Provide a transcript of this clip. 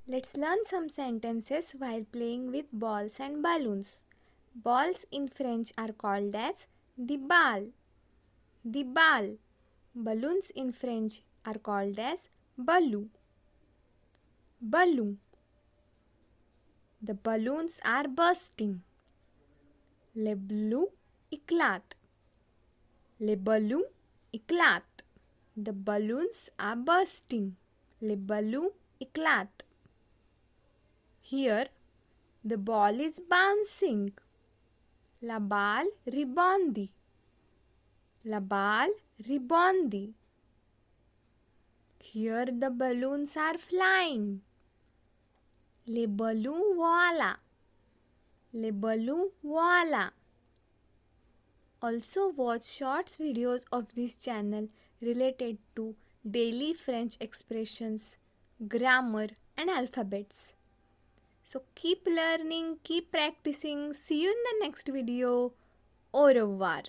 Let's learn some sentences while playing with balls and balloons. Balls in French are called as the ball. The ball. Balloons in French are called as ballon. Ballon. The balloons are bursting. Les ballons éclatent. Les ballons éclatent. The balloons are bursting. Les ballons éclatent. Here, the ball is bouncing. La balle rebondit. La balle rebondit. Here the balloons are flying. Les ballons volent. Les ballons volent. Also watch shorts videos of this channel related to daily French expressions, grammar and alphabets. So keep learning, keep practicing. See you in the next video. Au revoir.